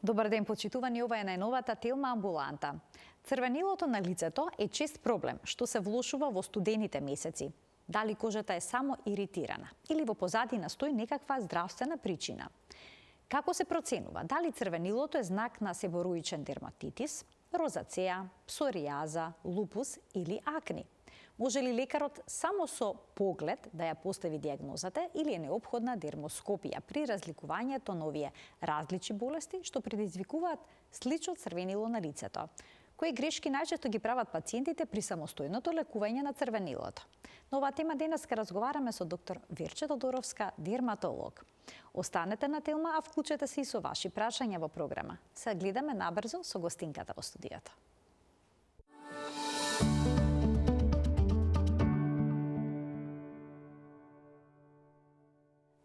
Добар ден, почитувани, ова е најновата Телма амбуланта. Црвенилото на лицето е чест проблем што се влошува во студените месеци. Дали кожата е само иритирана или во позадина стои некаква здравствена причина? Како се проценува дали црвенилото е знак на себороичен дерматитис, розацеа, псоријаза, лупус или акни? Може ли лекарот само со поглед да ја постави диагнозата или е неопходна дермоскопија при разликувањето на овие различни болести што предизвикуваат слично црвенило на лицето? Кои грешки најчесто ги прават пациентите при самостојното лекување на црвенилото? На оваа тема денес ке разговараме со доктор Верче Тодоровска, дерматолог. Останете на Телма, а вклучете се и со ваши прашања во програма. Се гледаме набрзо со гостинката во студиото.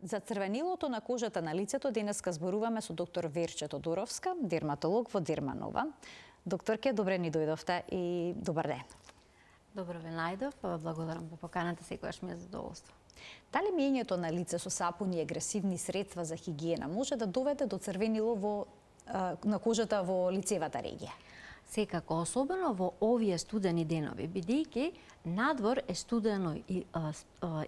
За црвенилото на кожата на лицето денеска зборуваме со доктор Верче Тодоровска, дерматолог во Дерманова. Докторке, добре ни дојдовте и добар ден. Добро ве најдов, благодарам по поканата, секогаш ми е задоволство. Дали миењето на лице со сапуни и агресивни средства за хигиена може да доведе до црвенило на кожата во лицевата регија? Секако, особено во овие студени денови, бидејќи надвор е студено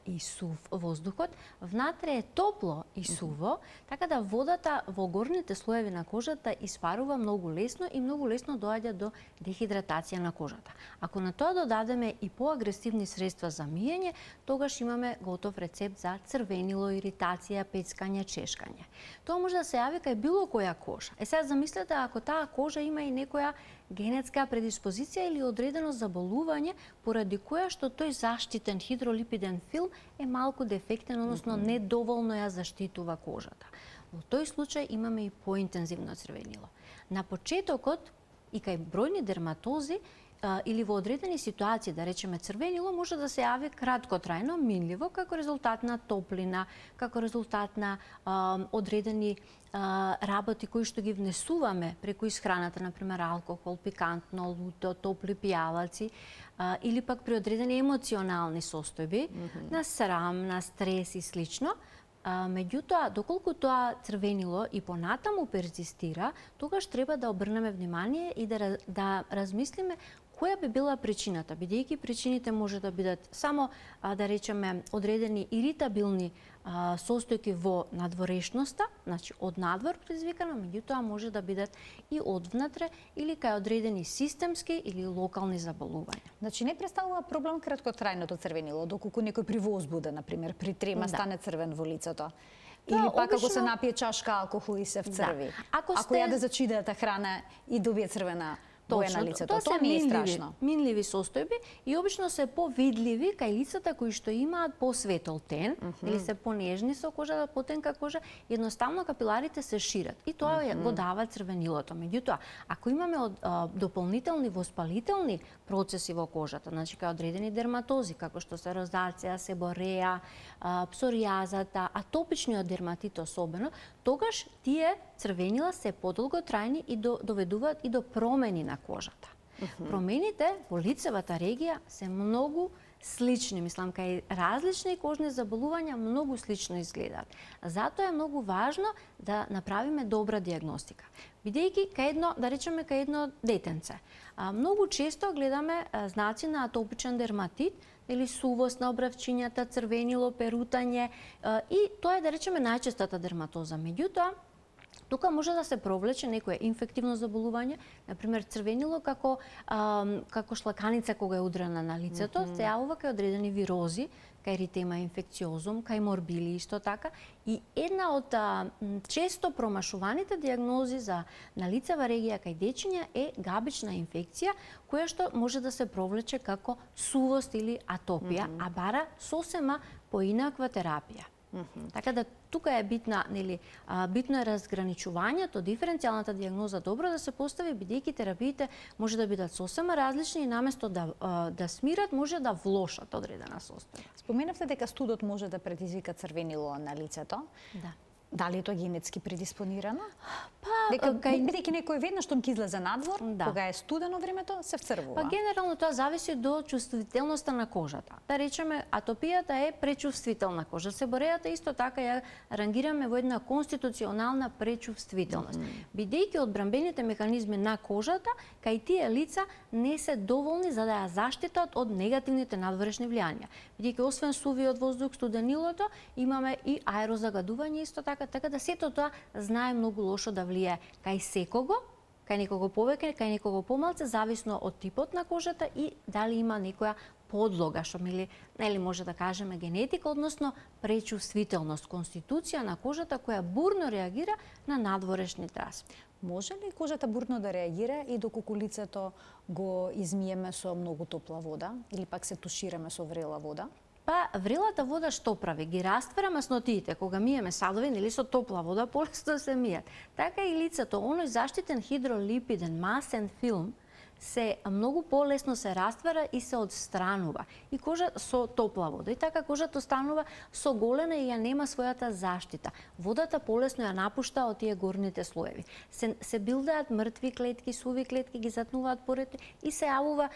и сув воздухот, внатре е топло и суво, така да водата во горните слоеви на кожата испарува многу лесно и многу лесно доаѓа до дехидратација на кожата. Ако на тоа додадеме и поагресивни средства за миење, тогаш имаме готов рецепт за црвенило, иритација, пецкање, чешкање. Тоа може да се јави кај било која кожа. Сега замислете ако таа кожа има и некоја генетска предиспозиција или одредено заболување поради која што тој заштитен хидролипиден филм е малку дефектен, односно недоволно ја заштитува кожата. Во тој случај имаме и поинтензивно црвенило. На почетокот и кај бројни дерматози или во одредени ситуации, да речеме црвенило, може да се јави краткотрајно, минливо, како резултат на топлина, како резултат на одредени работи кои што ги внесуваме преку исхраната, например алкохол, пикантно, луто, топли пијалаци, или пак при одредени емоционални состојби, на срам, на стрес и слично. Меѓутоа, доколку тоа црвенило и понатаму перзистира, тогаш треба да обрнеме внимание и да размислиме која би била причината, бидејќи причините може да бидат само, да речеме, одредени иритабилни состојки во надворешноста, значи од надвор предизвикано, меѓутоа може да бидат и одвнатре или кај одредени системски или локални заболувања. Значи не представува проблем краткотрајното црвенило, доколку некој при возбуда, например, при трема стане црвен во лицето. Или пак ако се напие чашка алкохол и се вцрви. Ако јаде зачинета храна и добие црвена боја на лицето, тоа не е страшно. Минливи состојби и обично се повидливи кај лицата кои што имаат посветол тен или се понежни со кожата, потенка кожа, едноставно капиларите се шират и тоа го дава црвенилото. Меѓутоа, ако имаме дополнителни воспалителни процеси во кожата, значи кај одредени дерматози, како што се розацеа, себореа, псоријазата, атопичниот дерматит особено, тогаш тие црвенила се подолготрајни и доведуваат и до промени на кожата. Промените во лицевата регија се многу слични, мислам, кај различни кожни заболувања многу слично изгледаат. Затоа е многу важно да направиме добра диагностика. Бидејќи кај едно, да речеме кај едно детенце, многу често гледаме знаци на атопичен дерматит или сувост на обравчињата, црвенило, перутање и тоа е, да речеме, најчестата дерматоза. Меѓутоа, тука може да се провлече некое инфективно заболување, например црвенило како шлаканица кога е удрена на лицето, се јавува кај одредени вирози, кај еритема инфекциозум, кај морбили исто така. И една од често промашуваните диагнози на лицева регија кај дечиња е габична инфекција, која што може да се провлече како сувост или атопија, а бара сосема поинаква терапија. Така да тука е битно е разграничувањето, диференцијалната диагноза добро да се постави, бидејќи терапиите може да бидат сосема различни и наместо да смират, може да влошат одредена состојба. Споменавте дека студот може да предизвика црвенило на лицето. Да. Дали е тоа генетски предиспонирано? Па, дека бидејќи некој веднаш што ќе излезе надвор, кога е студено времето, се вцрвува. Па генерално тоа зависи до чувствителноста на кожата. Да речеме, атопијата е пречувствителна кожа. Себорејата исто така ја рангираме во една конституционална пречувствителност. Бидејќи одбранбените механизми на кожата, кај тие лица не се доволни за да ја заштитат од негативните надворешни влијанија. Бидејќи освен сувиот воздух, студенилото, имаме и аерозагадување исто така да сето тоа знае многу лошо да влијае кај секого, кај некого повеќе, кај некого помалце, зависно од типот на кожата и дали има некоја подлога, што нели може да кажеме генетика, односно пречувствителност, конституција на кожата која бурно реагира на надворешни траси. Може ли кожата бурно да реагира и доколку лицето го измиеме со многу топла вода или пак се тушираме со врела вода? Па врелата вода што прави? Ги раствара маснотиите. Кога миеме садови, нели со топла вода полесно се мијат. Така и лицето, оној заштитен хидролипиден масен филм се многу полесно се раствара и се одстранува. И кожа со топла вода. И така кожата останува соголена и ја нема својата заштита. Водата полесно ја напушта од тие горните слоеви. Се билдаат мртви клетки, суви клетки, ги затнуваат поред и се јавува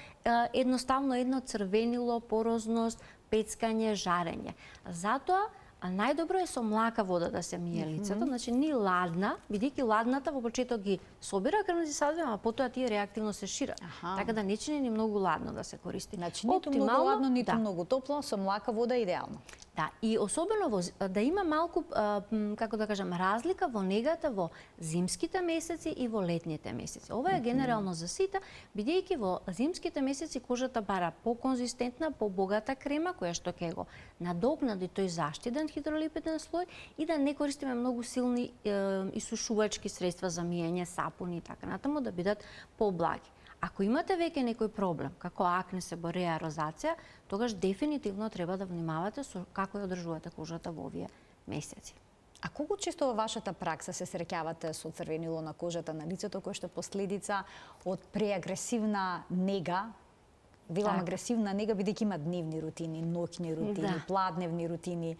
едноставно едно црвенило, порозност, пецкање, жарење. Затоа најдобро е со млака вода да се мие лицето, значи ни ладна, бидејќи ладната во почеток ги собира крвните садови, а потоа тие реактивно се шират. Така да не чини ни многу ладно да се користи. Значи ниту многу ладно, ниту многу топло, со млака вода идеално. Да, и особено да има малку, како да кажам, разлика во негата во зимските месеци и во летните месеци. Ова е генерално за сите, бидејќи во зимските месеци кожата бара поконзистентна, побогата крема, која што ќе го надокнади тој заштитен хидролипиден слој и да не користиме многу силни исушувачки средства за миење, сапуни и така натаму, да бидат поблаги. Ако имате веќе некој проблем, како акне, себореја, розација, тогаш дефинитивно треба да внимавате со како ја одржувате кожата во овие месеци. А колку често во вашата пракса се среќавате со црвенило на кожата на лицето, кој што е последица од преагресивна нега? Велам агресивна нега, бидејќи има дневни рутини, ноќни рутини, пладневни рутини.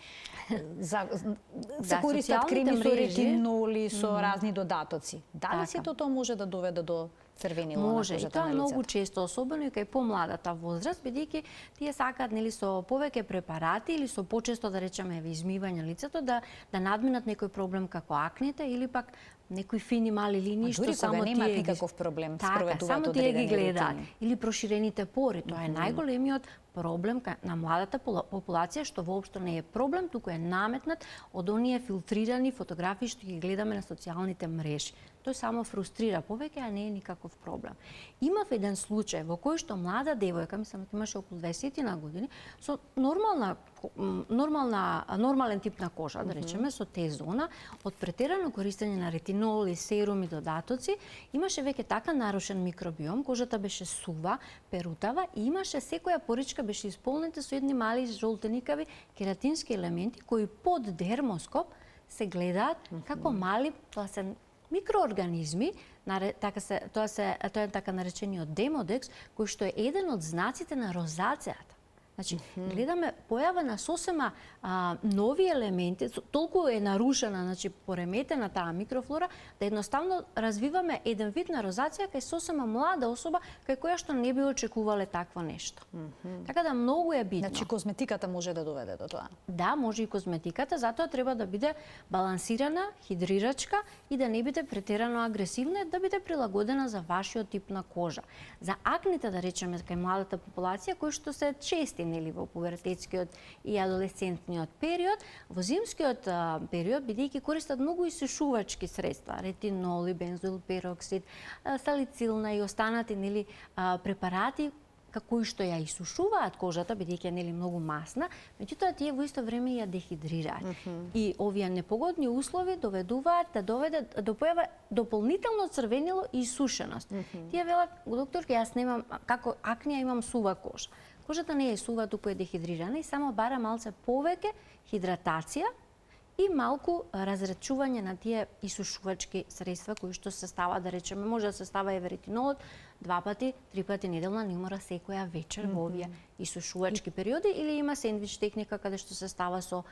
Се користат креми со ретиноли, со разни додатоци. Дали сето тоа може да доведе до црвенило на кожата на лицето? Може, и тоа многу често, особено и кај помладата возраст, бидејќи тие сакаат нели со повеќе препарати или со почесто да речеме измивање лицето да надминат некој проблем како акните или пак некои фини мали линии што само тие немаат никаков проблем, спроведуваат само тие ги гледаат. Или проширените пори, тоа е најголемиот проблем на младата популација, што воопшто не е проблем, туку е наметнат од оние филтрирани фотографии што ги гледаме на социјалните мрежи. Тој само фрустрира повеќе, а не е никаков проблем. Имав еден случај во кој што млада девојка, мислам дека имаше околу 20 на години, со нормален тип на кожа, да речеме, со Т-зона, од претерано користење на ретиноли, серуми, додатоци, имаше веќе така нарушен микробиом, кожата беше сува, перутава и имаше секоја поричка беше исполнета со едни мали жолтеникави кератински елементи кои под дермоскоп се гледаат како мали, тоа се микроорганизми, тоа е така наречениот демодекс, кој што е еден од знаците на розацијата. Значи, гледаме појава на сосема нови елементи, толку е нарушена, значи пореметена таа микрофлора, да едноставно развиваме еден вид на розација кај сосема млада особа кај која што не би очекувале такво нешто. Така да многу е битно. Значи козметиката може да доведе до тоа? Да, може и козметиката, затоа треба да биде балансирана, хидрирачка и да не биде претерано агресивна, да биде прилагодена за вашиот тип на кожа. За акните, да речеме, кај младата популација, кои што се чести нели во пуверететскиот и адолесцентниот период, во зимскиот период бидејќи користат многу исушувачки средства, ретиноли, бензоилпероксид, салицилна и останати нели препарати кои што ја исушуваат кожата, бидејќи е нели многу масна, меѓутоа тие во исто време ја дехидрираат. И овие непогодни услови доведуваат до појава дополнително црвенило и исушеност. Тие велат, докторке, јас немам како акне, имам сува кожа. Кожата не е сува, туку е дехидрирана и само бара малце повеќе хидратација и малку разречување на тие исушувачки средства кои што се става, да речеме, може да се става еверетинолот 2 пати, 3 пати неделна, не мора секоја вечер во овие исушувачки периоди, или има сендвич техника каде што се става со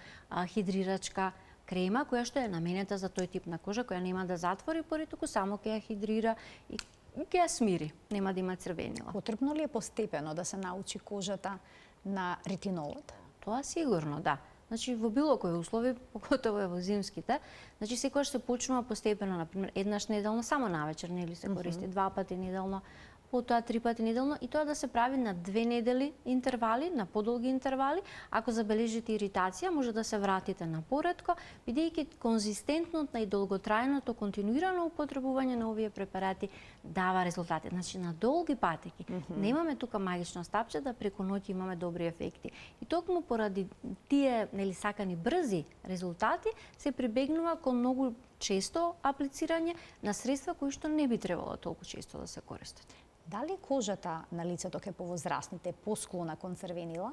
хидрирачка крема која што е наменета за тој тип на кожа, која нема да затвори пори, туку само ќе ја хидрира и ќе ја смири, нема да има црвенила. Потребно ли е постепено да се научи кожата на ретинолот? Тоа сигурно, да. Значи, во било кои услови, поготово е во зимските, значи секогаш се почнува постепено, например, еднаш неделно, само навечер, нели се користи, 2 пати неделно, потоа 3 пати неделно, и тоа да се прави на 2 недели интервали, на подолги интервали. Ако забележите иритација, може да се вратите на поретко, бидејќи конзистентното и долготрајното континуирано употребување на овие препарати дава резултати. Значи, на долги патеки. Немаме тука магично стапче да преку ноќ имаме добри ефекти. И токму поради тие сакани брзи резултати се прибегнува кон многу често аплицирање на средства кои што не би требало толку често да се користат. Дали кожата на лицето кај повозрастните посклона кон црвенила?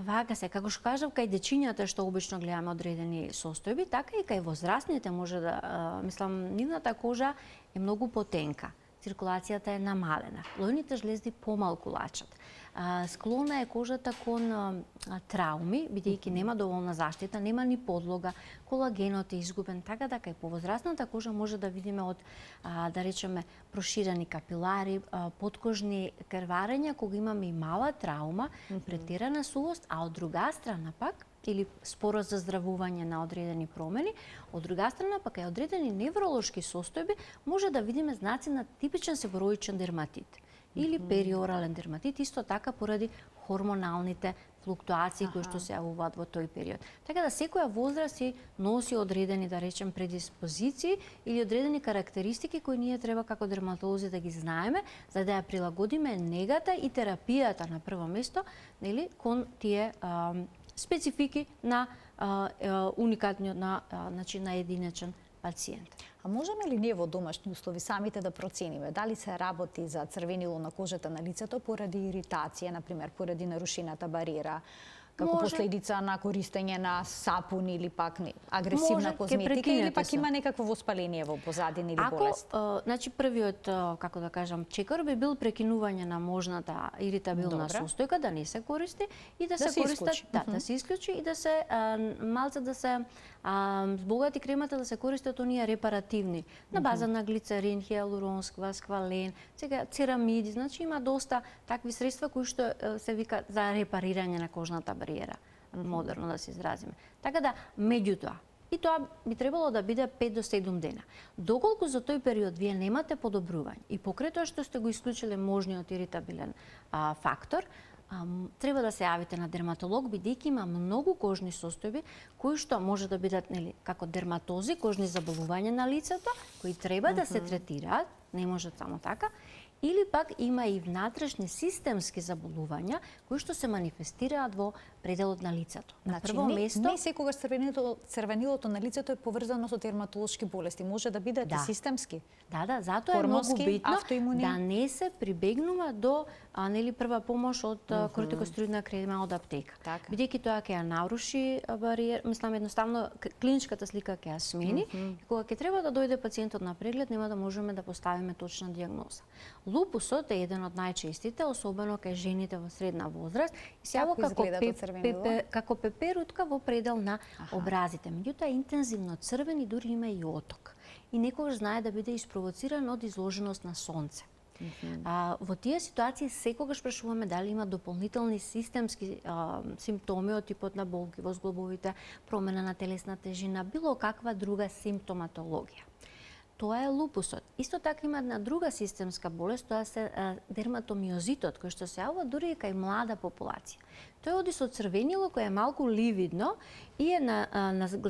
Вака се, како што кажав, кај дечињата што обично гледаме одредени состојби, така и кај возрастните може да, нивната кожа е многу потенка. Циркулацијата е намалена. Лојните жлезди помалку лачат. Склона е кожата кон трауми, бидејќи нема доволна заштита, нема ни подлога, колагенот е изгубен, така да кај повозрастната кожа може да видиме од, да речеме, проширени капилари, подкожни крварења, кога имаме и мала траума, претерана сувост, а од друга страна пак, или споро заздравување на одредени промени, од друга страна пак кај одредени невролошки состојби може да видиме знаци на типичен себороичен дерматит или периорален дерматит, исто така поради хормоналните флуктуации кои што се јавуваат во тој период. Така да секоја возраст си носи одредени, да речем, предиспозиции или одредени карактеристики кои ние треба како дерматолози да ги знаеме, за да ја прилагодиме негата и терапијата на прво место, нели, кон тие специфики на уникатниот на единечен пациент. А можеме ли ние во домашни услови самите да процениме дали се работи за црвенило на кожата на лицето поради иритација, например, поради нарушената бариера, како последица на користење на сапун или пак агресивна козметика, или пак има некакво воспаление во позадина или болест? Значи првиот, како да кажам, чекор би бил прекинување на можната иритабилна состојка, да не се користи и да се користат, да се исклучи и да се малце да се збогати кремата да се користат оние репаративни на база на глицерин, хиалуронсква, сквален, сега церамиди, значи има доста такви средства кои што се вика за репарирање на кожната бариера, модерно да се изразиме. Така да, меѓутоа, и тоа би требало да биде 5 до 7 дена. Доколку за тој период вие немате подобрување и покрај тоа што сте го исклучиле можниот иритабилен фактор, треба да се јавите на дерматолог, бидејќи има многу кожни состојби кои што може да бидат како дерматози, кожни заболувања на лицето, кои треба да се третираат, не може само така, или пак има и внатрешни системски заболувања кои што се манифестираат во пределот на лицето. На прво место, не секогаш црвенилото на лицето е поврзано со дерматолошки болести, може да бидат и системски. Да, затоа е многу битно да не се прибегнува до прва помош од кортикостероидна крема од аптека. Бидејќи тоа ќе ја наруши бариер, едноставно клиничката слика ќе ја смени, и кога ќе треба да дојде пациентот на преглед, нема да можеме да поставиме точна дијагноза. Лупусот е еден од најчестите, особено кај жените во средна возраст, и се јавува како пеперутка во предел на образите. Меѓутоа е интензивно црвен и дури има и оток. И некогаш знае да биде испровоциран од изложеност на сонце. Во тие ситуации секогаш прашуваме дали има дополнителни системски симптоми од типот на болки во зглобовите, промена на телесна тежина, било каква друга симптоматологија. Тоа е лупусот. Исто така има една друга системска болест, тоа се дерматомиозитот, кој што се јавува дури и кај млада популација. Тој оди со црвенило кое е малку ливидно и е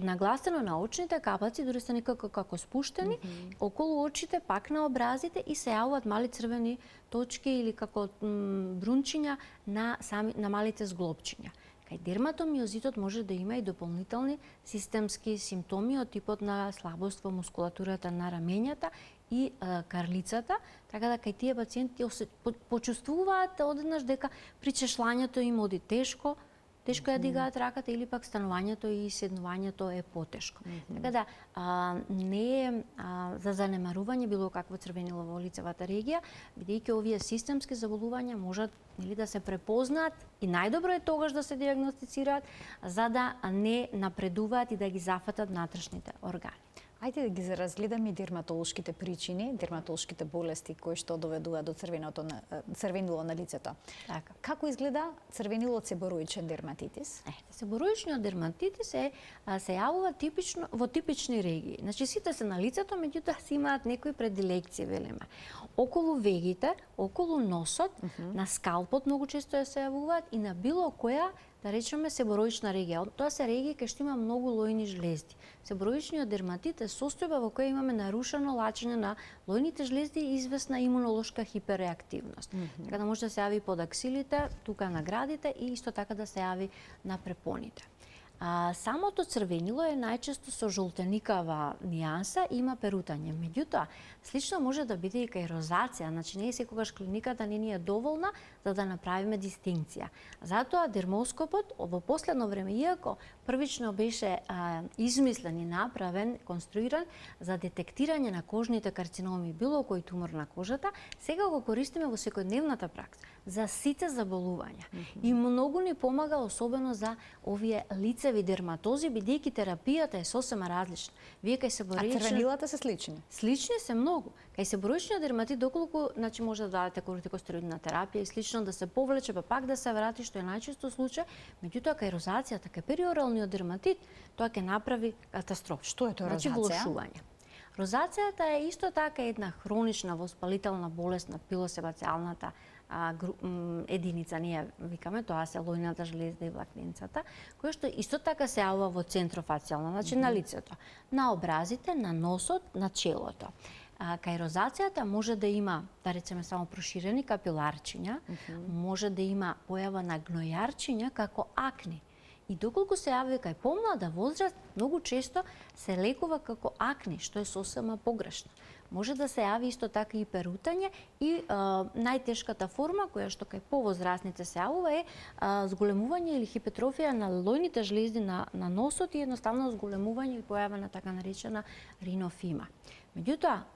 нагласено на очните капаци, дури се некако како спуштени, околу очите, пак на образите, и се јавуваат мали црвени точки или како брунчиња на малите зглобчиња. Кај дерматомиозитот може да има и дополнителни системски симптоми од типот на слабост во мускулатурата на рамењата и карлицата, така да кај тие пациенти почувствуваат одеднаш дека причешлањето им оди тешко, тешко ја дигаат раката или пак станувањето и седнувањето е потешко. Така да не е за занемарување било какво црвенило во лицевата регија, бидејќи овие системски заболувања можат да се препознаат и најдобро е тогаш да се диагностицираат за да не напредуваат и да ги зафатат внатрешните органи. Ајде да ги разгледаме дерматолошките причини, дерматолошките болести кои што доведуваат до црвенило на лицето. Така. Како изгледа црвенило од себороичен дерматитис? Себороичниот дерматитис се јавува типично во типични регии. Значи сите се на лицето, меѓутоа си имаат некои предилекции, велиме. Околу вегите, околу носот, на скалпот многу често се јавуваат и на било која, да речеме, себороична регија. Тоа се регии кај што има многу лојни жлезди. Себороичниот дерматит е состојба во која имаме нарушено лачење на лојните жлезди и известна имунолошка хиперреактивност. Така да може да се јави под аксилите, тука на градите и исто така да се јави на препоните. Самото црвенило е најчесто со жолтеникава нијанса и има перутање. Меѓутоа, слично може да биде и кај розација, значи не е секогаш клиниката не ни е доволна за да направиме дистинкција. Затоа дермоскопот во последно време, иако првично беше измислен и направен, конструиран за детектирање на кожните карциноми, било кој тумор на кожата, сега го користиме во секојдневната пракса за сите заболувања. И многу ни помага особено за овие лицеви дерматози, бидејќи терапијата е сосема различна. Вие кај себороичен... А црвенилата се слични? Слични се многу. Кај себороичниот дерматит, доколку значи може да дадете кортикостероидна терапија и слично да се повлече, па пак да се врати, што е најчесто случај, меѓутоа кај розацијата, кај периоралниот дерматит, тоа ќе направи катастрофа. Што е тоа значи, розација? Влошување. Розацијата е исто така една хронична воспалителна болест на пилосебацијалната единица, ние викаме, тоа се лојната жлезда и влакненцата, која што исто така се јавува во центрофацијална, значи на лицето, на образите, на носот, на челото. Кај розацијата може да има, да речеме, само проширени капиларчиња, може да има појава на гнојарчиња како акни. И доколку се јави кај помлада возраст, многу често се лекува како акни, што е сосема погрешно. Може да се јави исто така и перутање и најтешката форма која што кај повозрастните се јавува е зголемување или хипертрофија на лојните жлезди на носот и едноставно зголемување и појава на така наречена ринофима. Меѓутоа,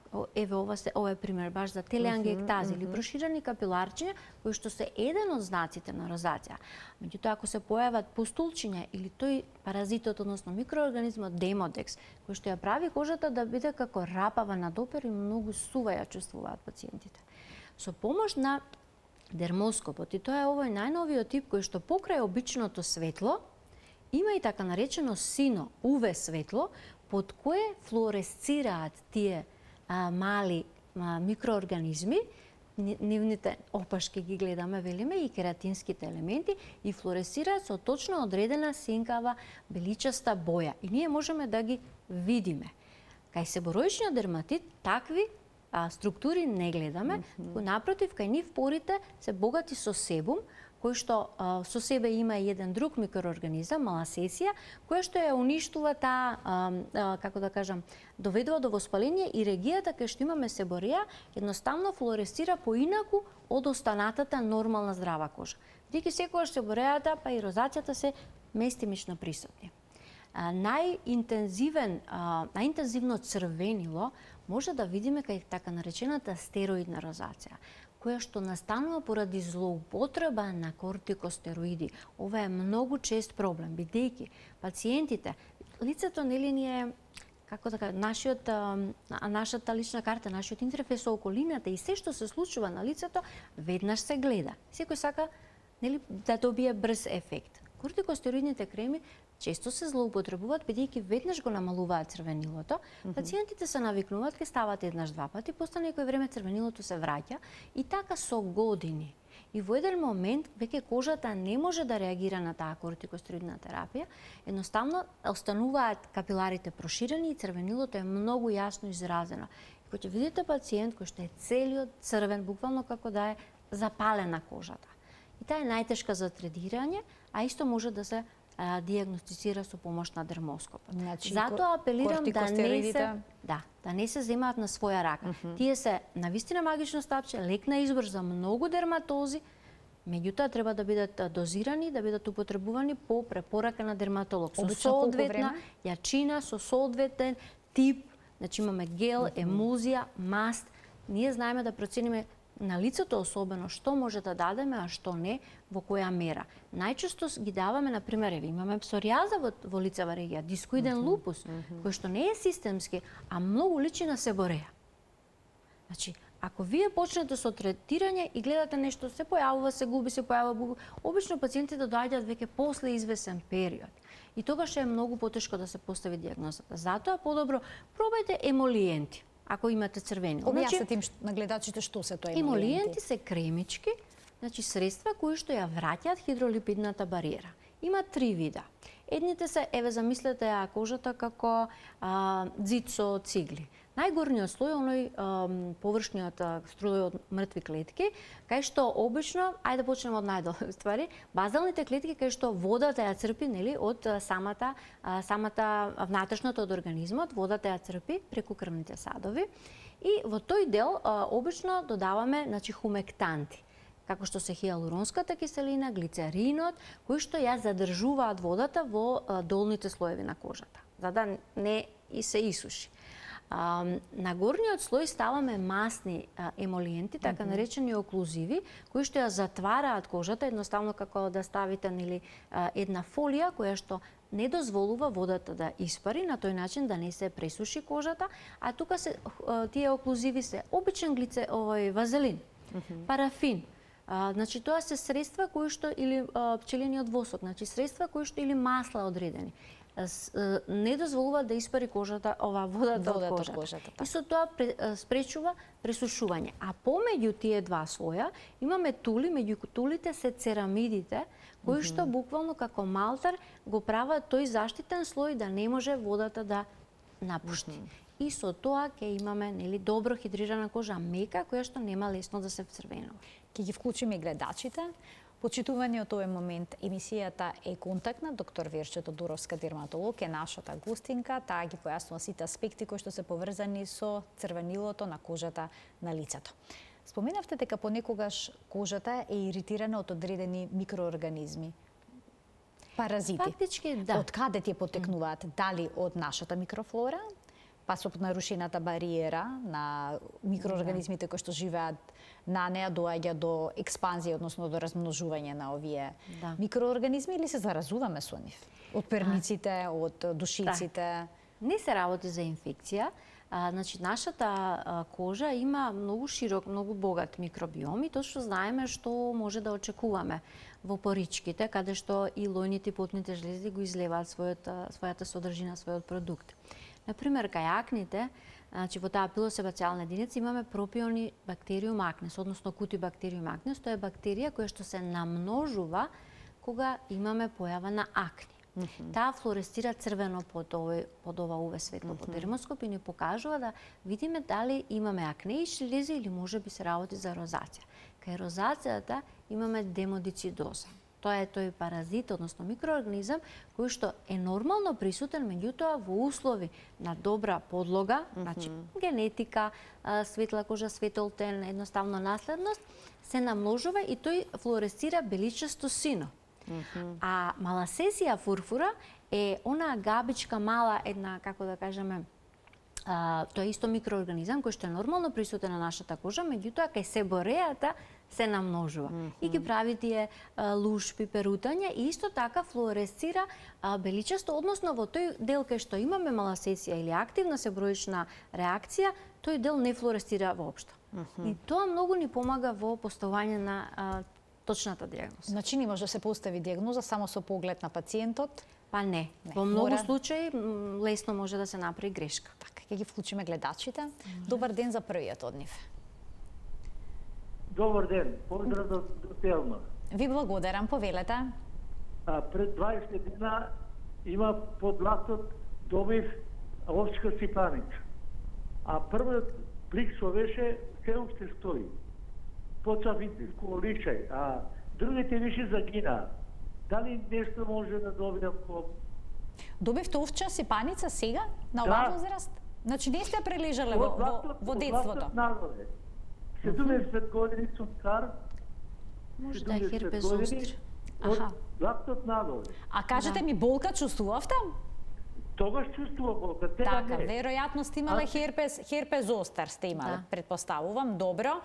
ова е пример баш за телеангиектази или проширени капиларчиња, кои што се еден од знаците на розација. Меѓутоа, ако се појават пустулчиња или тој паразитот, односно микроорганизмот демодекс, кој што ја прави кожата да биде како рапава на допер и многу сува ја чувствуваат пациентите. Со помош на дермоскопот, и тоа е овој најновиот тип кој што покрај обичното светло има и така наречено сино UV светло, под кое флуоресцираат тие мали микроорганизми, нивните опашки ги гледаме, велиме, и кератинските елементи, и флуоресцираат со точно одредена синкава беличаста боја. И ние можеме да ги видиме. Кај себороичниот дерматит такви структури не гледаме, напротив, кај нив порите се богати со себум, кој што со себе има и еден друг микроорганизам, маласесија, која што ја уништува таа, како да кажам, доведува до воспаление и регијата кај што имаме себореја, едноставно флуоресцира поинаку од останатата нормална здрава кожа. Бидејќи секогаш себорејата, па и розацијата се местимично присутни. Најинтензивно црвенило може да видиме кај така наречената стероидна розација, која што настанува поради злоупотреба на кортикостероиди. Ова е многу чест проблем, бидејќи пациентите, лицето нели ни е, како да кажа, нашата лична карта, нашиот интерфейс со околината и се што се случува на лицето, веднаш се гледа. Секој сака нели да добие брз ефект. Кортикостероидните креми често се злоупотребуваат бидејќи веднаш го намалуваат црвенилото. Пациентите се навикнуваат, ке стават еднаш-два пати, после некој време црвенилото се враќа и така со години. И во еден момент веќе кожата не може да реагира на таа кортикостероидна терапија, едноставно остануваат капиларите проширени и црвенилото е многу јасно изразено. И кога ќе видите пациент кој што е целиот црвен, буквално како да е запалена кожата. И таа е најтешка за третирање, а исто може да се диагностицира со помош на дермоскопот. Значи, затоа апелирам да не се земаат на своја рака. Тие се навистина магично стапче, лек на избор за многу дерматози, Меѓутоа треба да бидат дозирани, да бидат употребувани по препорака на дерматолог. Со Обично колку соодветна време? јачина, со соодветен тип, значи имаме гел, емулзија, маст. Ние знаеме да процениме на лицето особено што може да дадеме, а што не, во која мера. Најчесто ги даваме, на пример, имаме псоријаза во лицева регија, дискоиден лупус, кој што не е системски, а многу личи на себореја. Значи, ако вие почнете со третирање и гледате нешто се појавува, се губи, се појавува, обично пациентите доаѓаат веќе после извесен период. И тогаш е многу потешко да се постави дијагнозата. Затоа подобро пробајте емолиенти, ако имате црвенило. Објаснете им на гледачите што се тоа емолиенти. Емолиенти се кремички, значи средства кои што ја враќаат хидролипидната бариера. Има 3 вида. Едните се, замислете ја кожата како ѕид со цигли. Најгорниот слој, оној површниот струј од мртви клетки, кај што обично, ајде да почнеме од најдолу ствари, базалните клетки кај што водата ја црпи, нели, од самата внатрешната од организмот, водата ја црпи преку крвните садови и во тој дел обично додаваме, значи, хумектанти, како што се хијалуронската киселина, глицеринот, кои што ја задржуваат водата во долните слоеви на кожата, за да не се исуши. На горниот слој ставаме масни емолиенти, така наречени оклузиви, кои што ја затвараат кожата, едноставно како да ставите една фолија која што не дозволува водата да испари, на тој начин да не се пресуши кожата, а тука тие оклузиви се обичен вазелин, парафин. Значи тоа се средства кои што или пчелениот восок, значи средства кои што или масла одредени не дозволува да испари кожата, водата од кожата. И со тоа спречува пресушување. А помеѓу тие два слоја имаме тули, меѓу тулите се церамидите, кои што буквално како малтар го прават тој заштитен слој да не може водата да напушти. И со тоа ќе имаме, нели, добро хидрирана кожа, мека, која што нема лесно да се вцрвенува. Ќе ги вклучиме и гледачите. Почитувани од овој момент, емисијата е контактна. Доктор Верче Тодоровска, дерматолог, е нашата гостинка. Таа ги појаснува сите аспекти кои што се поврзани со црвенилото на кожата на лицето. Споменавте дека понекогаш кожата е иритирана од одредени микроорганизми. Паразити. Фактички, да. Од каде тие потекнуваат? Дали од нашата микрофлора, па со нарушената бариера на микроорганизмите кои што живеат на неа, доаѓа до експанзија, односно до размножување на овие микроорганизми, или се заразуваме со нив? Од перниците, од душиците? Не се работи за инфекција. Значи, нашата кожа има многу широк, многу богат микробиом и точно знаеме што може да очекуваме во поричките, каде што и лојните и потните жлези го излеваат својата содржина, својот продукт. Например, кај акните, значи во таа пилосебацијална единица имаме пропиони бактериум акнес, односно кутибактериум акнес, тоа е бактерија која што се намножува кога имаме појава на акни. Таа флуоресцира црвено под ова UV светло, под дермоскоп и ни покажува да видиме дали имаме акнеични лези или можеби се работи за розација. Кај розацијата имаме демодицидоза. Тоа е тој паразит, односно микроорганизам, кој што е нормално присутен, меѓутоа во услови на добра подлога, значи генетика, светла кожа, светол тен, едноставно наследност, се намножува и тој флуоресцира беличасто сино. А маласесија фурфура е онаа габичка мала, една, како да кажеме, тоа е исто микроорганизам кој што е нормално присутен на нашата кожа, меѓутоа кај себорејата се намножува и ги прави тие лушпи, перутања и исто така флуоресцира беличасто, односно во тој дел кај што имаме маласесија или активна себороична реакција, тој дел не флуоресцира воопшто. И тоа многу ни помага во поставување на точната дијагноза. Значи не може да се постави дијагноза само со поглед на пациентот? Па не. Во многу случаи лесно може да се направи грешка. Така, ќе ги вклучиме гледачите. Добар ден за првиот од нив. Добар ден, поздрав до Телма. Ви благодарам, повелете. Пред 20 дена има под ластот добив овчка сипаница. А првиот плик што беше се уште стои. Почав и количај, а другите више загинаа. Дали нешто може да добијам по... Добивте овча сипаница сега, на оваа возраст? Значи не сте прележале во детството? 70 години сум стар Може да е 70 херпес години, зостер. од Аха. лактот надолу. А кажете ми, болка чувствувавте? Тогаш чувствува болка, сега Така, не. веројатно сте имале А- херпес зостер сте имале, Да. предпоставувам. Добро.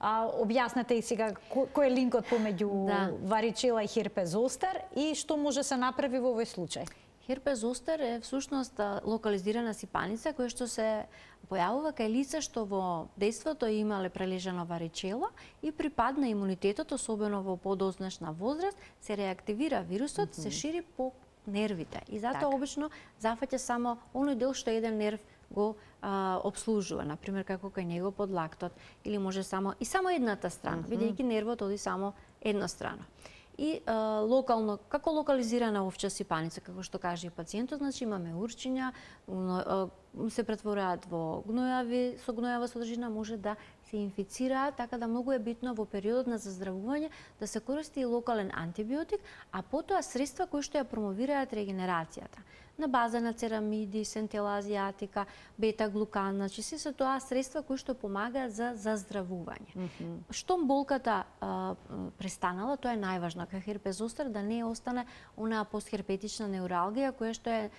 Објаснете и сега кој е линкот помеѓу Да. варичела и херпес зостер и што може се направи во овој случај? Херпес зостер е всушност локализирана сипаница која што се појавува кај лица што во дејството имале прележана варичела и при пад на имунитетот, особено во подознашна возраст, се реактивира вирусот, се шири по нервите. И затоа Така. обично зафаќа само оној дел што еден нерв го обслужува, например како кај него под лактот, или може само едната страна, бидејќи нервот оди само еднострано. И локално, како локализирана овча сипаница, како што каже и пациентот, значи имаме урчиња, се претвораат во гнојави, со гнојава содржина може да се инфицираат, така да многу е битно во периодот на заздравување да се користи и локален антибиотик, а потоа средства кои што ја промовираат регенерацијата. На база на церамиди, сентела азиатика, бета-глукан, значи се тоа средства кои што помагаат за заздравување. Штом болката престанала, тоа е најважно кај херпес зостер, да не остане онаа постхерпетична неуралгија која што е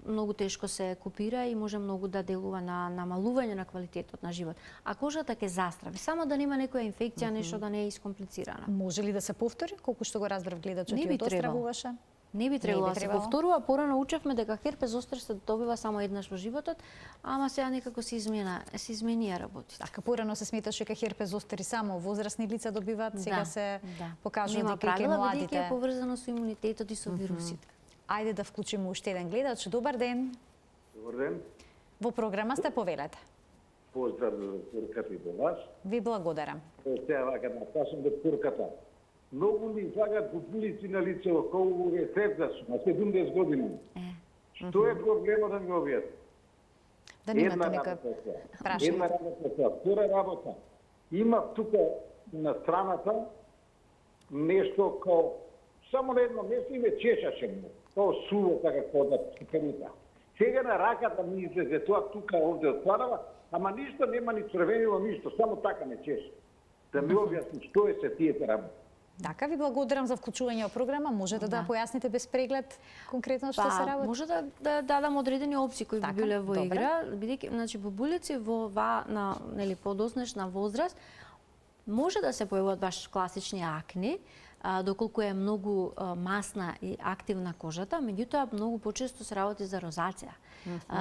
многу тешко се купира и може многу да делува на намалување на квалитетот на живот. А кожата ќе застрави, само да нема некоја инфекција, нешто да не е искомплицирана. Може ли да се повтори? Колку што го разбрав гледачот Не и би од требало. остравуваше? Не би требало да се требало. повторува, порано учевме дека херпес зостер се добива само еднаш во животот, ама сега некако се изменија работите. Така, порано се сметаше дека херпес зостер и само возрастни лица добиваат, сега се покажува Нема дека и кај правила, бидејќи младите. е поврзано со имунитетот и со вирусите. Ајде да вклучиме уште еден гледач. Добар ден. Добар ден. Во програма сте, повелете. Поздрав за порката и до вас. Ви благодарам. Сега вака да кажам до порката. Многу ни излагат бубулици на лице околу рецепта на 70 години. Што е проблемот да ми објасни? Да немате некој прашање. Една работа. Втора работа. Има тука на страната нешто као само на едно место и ме чешаше му. Као суво така кога циканита. Сега на раката ми излезе тоа тука овде отпадава, ама ништо нема ни црвенило, ништо, само така ме чеше. Да ми објасни што е се тие работи. Така, ви благодарам за вклучување во програма. Можете да појасните без преглед конкретно што се работи? Може да дадам одредени опции кои Така, би биле во добре. игра, бидејќи значи бубулици во на нели подоснешна возраст може да се појавуваат баш класични акни, доколку е многу масна и активна кожата, меѓутоа многу почесто се работи за розација.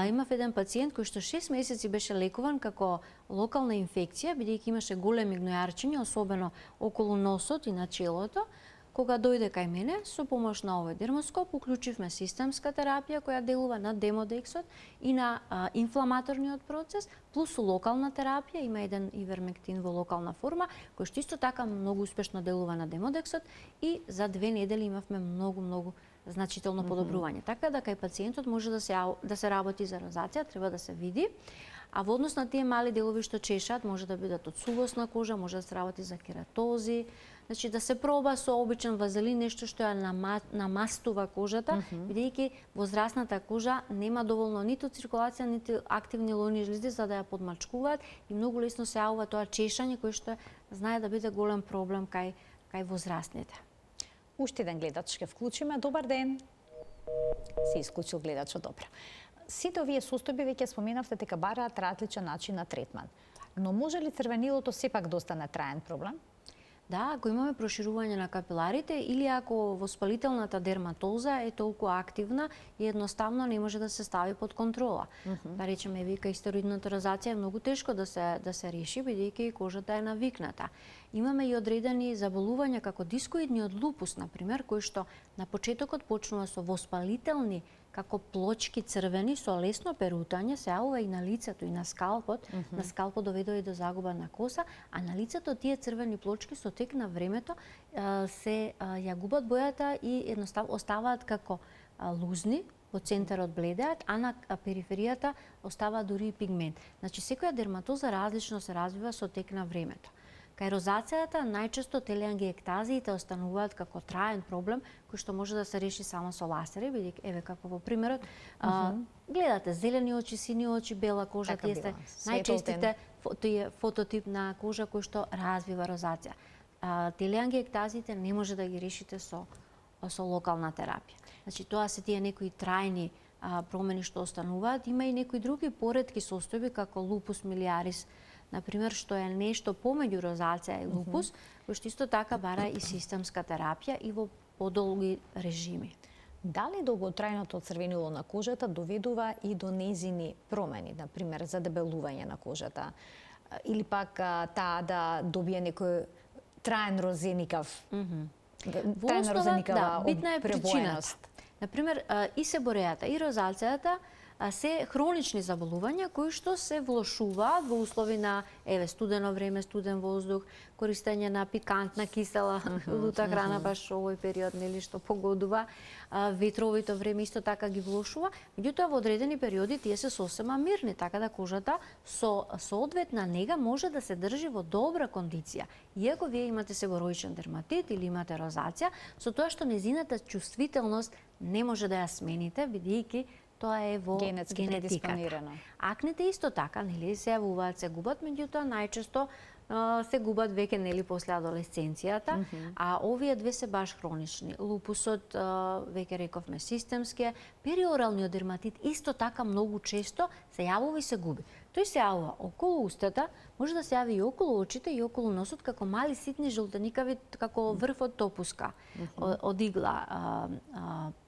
Имав еден пациент кој што 6 месеци беше лекуван како локална инфекција, бидејќи имаше големи гнојарчиња, особено околу носот и на челото. Кога дојде кај мене, со помош на овој дермоскоп, уклучивме системска терапија која делува на демодексот и на инфламаторниот процес, плюс локална терапија, има еден ивермектин во локална форма, кој што исто така многу успешно делува на демодексот и за 2 недели имавме многу значително подобрување. Така да кај пациентот може да се работи за розација, треба да се види. А во однос на тие мали делови што чешат, може да бидат од сувосна кожа, може да се работи за кератози, значи да се проба со обичен вазелин, нешто што ја намастува кожата, бидејќи возрастната кожа нема доволно ниту циркулација, ниту активни лојни жлезди за да ја подмачкуваат и многу лесно се јавува тоа чешање кој што знае да биде голем проблем кај возрастните. Уште еден гледач ќе вклучиме. Добар ден. Се исклучил гледачот, добро. Сите овие состојби веќе споменавте дека бараат различен начин на третман. Но може ли црвенилото сепак да остане траен проблем? Да, ако имаме проширување на капиларите или ако воспалителната дерматоза е толку активна и едноставно не може да се стави под контрола. Да речеме, вика истероидната розација е многу тешко да се реши, бидејќи кожата е навикната. Имаме и одредени заболувања како дискоидниот лупус, например, кој што на почетокот почнува со воспалителни како плочки црвени со лесно перутање, се јавува и на лицето и на скалпот. На скалпот доведува и до загуба на коса, а на лицето тие црвени плочки со тек на времето се ја губат бојата и едноставно оставаат како лузни, во центарот бледеат, а на периферијата остава дури и пигмент. Значи секоја дерматоза различно се развива со тек на времето. Кај розацијата најчесто телеангиектазиите остануваат како траен проблем кој што може да се реши само со ласери, бидејќи еве како во примерот гледате зелени очи, сини очи, бела кожа, Така тие се била. најчестите фототип на кожа кој што развива розација. телеангиектазите не може да ги решите со локална терапија. Значи тоа се тие некои трајни промени што остануваат. Има и некои други поретки состојби како лупус милиарис, например, што е нешто помеѓу розација и лупус, кој што исто така бара и системска терапија и во подолги режими. Дали долготрајното црвенило на кожата доведува и до незини промени, например, задебелување на кожата, или пак таа да добие некој траен розеникав, трајна розеникава битна е причината. пребоеност? Например, и себорејата, и розацијата се хронични заболувања кои што се влошуваат во услови на студено време, студен воздух, користење на пикантна, кисела, лута храна баш овој период, нели, што погодува, ветровито време исто така ги влошува, меѓутоа во одредени периоди тие се сосема мирни, така да кожата со соодветна нега може да се држи во добра кондиција. Иако вие имате себороичен дерматит или имате розација, со тоа што незината чувствителност не може да ја смените, бидејќи тоа е во генетиката. Акните исто така, нели, се јавуваат, се губат, меѓутоа најчесто се губат веќе, нели, после адолесценцијата, а овие две се баш хронични. Лупусот, веќе рековме, системски, периоралниот дерматит исто така многу често се јавува и се губи. Тој се јавува околу устата, може да се јави и околу очите и околу носот како мали ситни жолтеникави, како врв од топуска, од игла,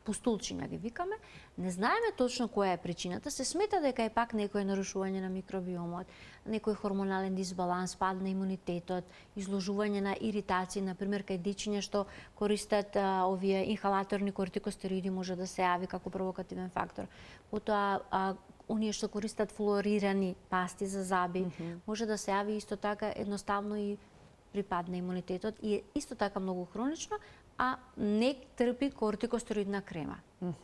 пустулчиња ги викаме. Не знаеме точно која е причината, се смета дека е пак некој нарушување на микробиомот, некој хормонален дисбаланс, пад на имунитетот, изложување на иритации, например кај дечиња што користат овие инхалаторни кортикостероиди може да се јави како провокативен фактор. Потоа оние што користат флуорирани пасти за зъби, може да се јави исто така едноставно и при пад на имунитетот и е исто така многу хронично, а не трпи кортикостероидна крема.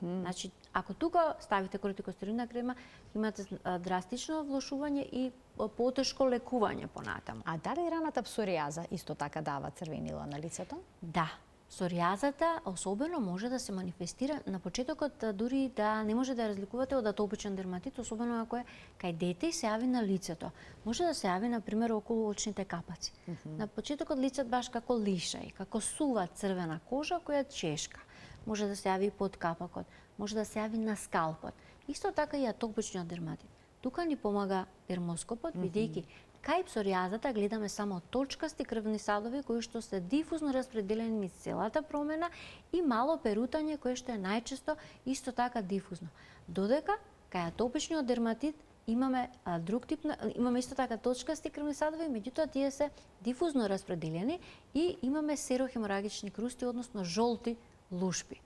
Значи, ако тука ставите кортикостероидна крема, имате драстично влошување и потешко лекување понатаму. А дали раната псоријаза исто така дава црвенила на лицето? Да. Псоријазата особено може да се манифестира на почетокот, дури да не може да ја разликувате од атопичен дерматит, особено ако е кај дете и се јави на лицето. Може да се јави, например, околу очните капаци. На почетокот лицето баш како лишај, како сува црвена кожа која чешка. Може да се јави под капакот, може да се јави на скалпот. Исто така и атопичниот дерматит. Тука ни помага дермоскопот, бидејќи кај псоријазата гледаме само точкасти крвни садови кои што се дифузно распределени низ целата промена и мало перутање кое што е најчесто исто така дифузно. Додека кај атопичниот дерматит имаме друг тип имаме исто така точкасти крвни садови, меѓутоа тие се дифузно распределени и имаме серохеморагични крусти, односно жолти лушпи.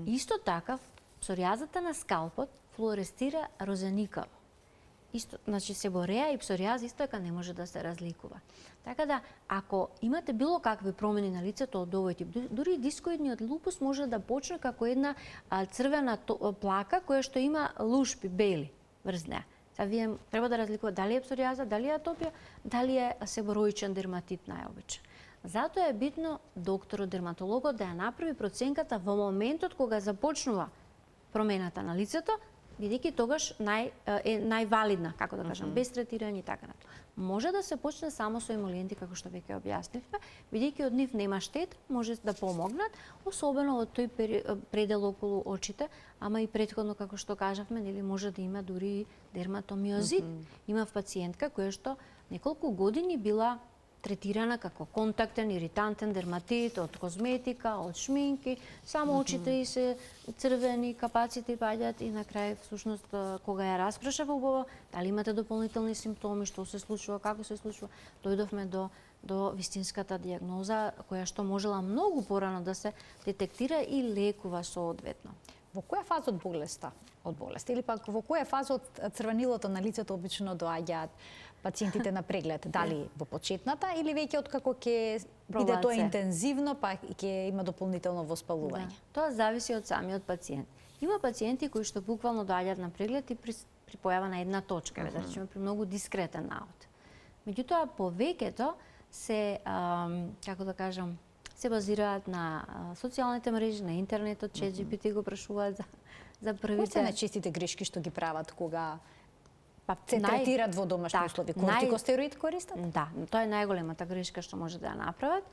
Исто така псоријазата на скалпот флуоресцира розеникаво. Исто, значи себореја и псоријаза исто така не може да се разликува. Така да, ако имате било какви промени на лицето од овој тип, дури дискоидниот лупус може да почне како една црвена плака која што има лушпи бели врз неа. Сега вие треба да разликувате дали е псоријаза, дали е атопија, дали е себороичен дерматит најобичен. Затоа е битно докторот дерматологот да ја направи проценката во моментот кога започнува промената на лицето, бидејќи тогаш е највалидна, како да кажам, без третирање и така натаму. Може да се почне само со емолиенти, како што веќе објаснивме, бидејќи од нив нема штет, може да помогнат, особено од тој предел околу очите, ама и претходно, како што кажавме, нели може да има дури и дерматомиозит. Имав пациентка која што неколку години била третирана како контактен, иритантен дерматит од козметика, од шминки, само очите и се црвени, капаците паѓаат и на крај, всушност, кога ја распрашав убаво, дали имате дополнителни симптоми, што се случува, како се случува, дојдовме до вистинската дијагноза, која што можела многу порано да се детектира и лекува соодветно. Во која фаза од болеста или пак во која фаза од црвенилото на лицето обично доаѓаат пациентите на преглед? Дали во почетната или веќе откако ќе биде тоа интензивно, па ќе има дополнително воспалување? Да. Тоа зависи од самиот пациент. Има пациенти кои што буквално доаѓаат на преглед и при појава на една точка, да речеме при многу дискретен наод. Меѓутоа повеќето се како да кажам, се базираат на социјалните мрежи, на интернетот, ChatGPT го прашуваат за првите. Кои се најчестите грешки што ги прават кога Па, се третираат во домашни услови. Кортикостероид користат? Да, тоа е најголемата грешка што може да ја направат.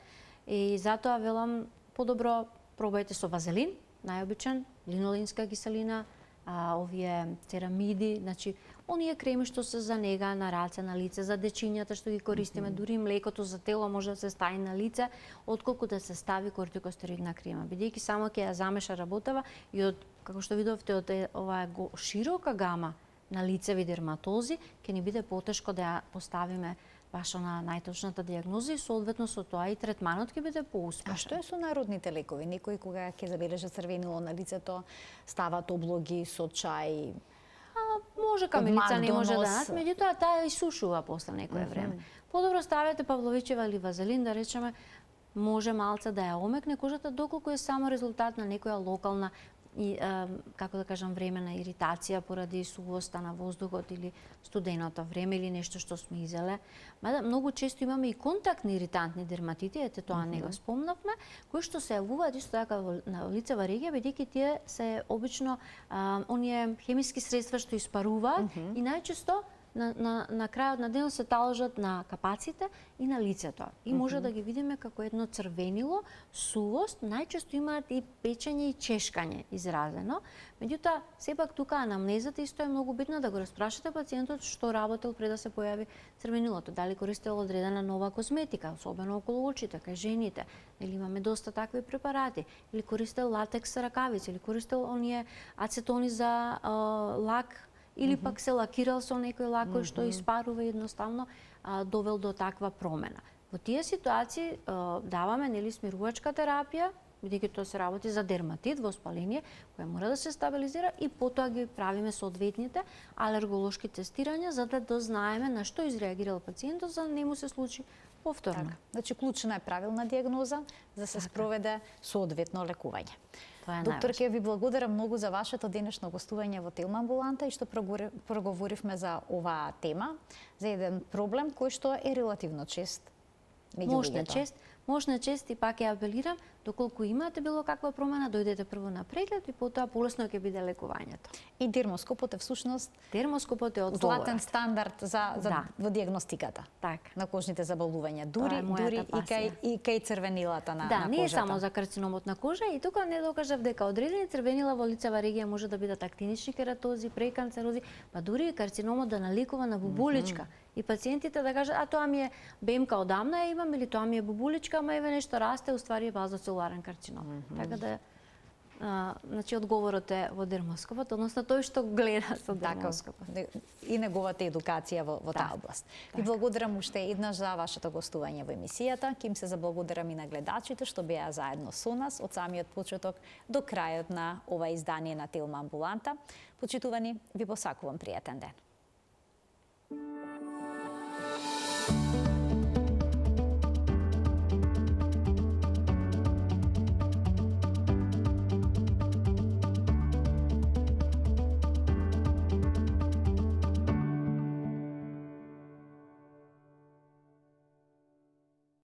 И затоа велам, подобро пробајте со вазелин, најобичен, линолинска киселина, овие церамиди, значи оние креми што се за нега на раце, на лице, за дечињата што ги користиме, дури млекото за тело може да се стави на лице, отколку да се стави кортикостероидна крема, бидејќи само ќе ја замеша работава и од, како што видовте, од оваа широка гама на лицеви дерматози, ќе ни биде потешко да ја поставиме баш на најточната дијагноза и соодветно со тоа и третманот ќе биде поуспешен. А што е со народните лекови? Некои кога ќе забележат црвенило на лицето, стават облоги со чај, може камилица, не може да над, меѓутоа таа исушува после некое време. Подобро ставете Павловичева или вазелин, да речеме, може малце да ја омекне кожата, доколку е само резултат на некоја локална и, како да кажам, времена иритација поради сувоста на воздухот или студеното време или нешто што сме изеле. Мада многу често имаме и контактни иритантни дерматити, ете тоа не го спомнавме, кои што се јавуваат исто така на лицева регија, бидејќи тие се обично оние хемиски средства што испаруваат и најчесто на крајот на денот се таложат на капаците и на лицето. И може да ги видиме како едно црвенило, сувост, најчесто имаат и печење и чешкање изразено. Меѓутоа, сепак тука анамнезата исто е многу битна да го распрашате пациентот што работел пред да се појави црвенилото, дали користел одредена нова козметика, особено околу очите, кај жените, или имаме доста такви препарати, или користел латекс ракавици, или користел оние ацетони за лак, или пак се лакирал со некој лак кој што испарува и едноставно довел до таква промена. Во тие ситуации даваме смирувачка терапија, бидејќи тоа се работи за дерматит, воспаление, која мора да се стабилизира и потоа ги правиме соодветните алерголошки тестирања за да дознаеме на што изреагирал пациентот за да не му се случи повторно. Така. Значи клучна е правилна дијагноза за да се спроведе соодветно лекување. Докторке, ви благодарам многу за вашето денешно гостување во Телма амбуланта и што проговоривме за оваа тема, за еден проблем кој што е релативно чест меѓу луѓето. Можна чест и пак ја апелирам, доколку имате било каква промена, дојдете прво на преглед и потоа полесно ќе биде лекувањето. И дермоскопот е всушност дермоскопот е златен стандард за во дијагностиката на кожните заболувања, дури и кај црвенилата на кожата. Да, не е само за карциномот на кожа и тука не докажав дека одредени црвенила во лицева регија може да бидат актинични кератози, преканцерози, па дури и карциномо да налекува на бубуличка. И пациентите да кажат, тоа ми е бемка одамна ја имам или тоа ми е бубуличка, ама еве нешто расте, уствари е базоцелуларен карцином. Така да значи одговорот е во дермоскопот, односно тој што гледа со дермоскопот. И неговата едукација во таа област. Ви благодарам уште еднаш за вашето гостување во емисијата. Ќе им се заблагодарам и на гледачите што беа заедно со нас од самиот почеток до крајот на ова издание на Телма амбуланта. Почитувани, ви посакувам пријатен ден.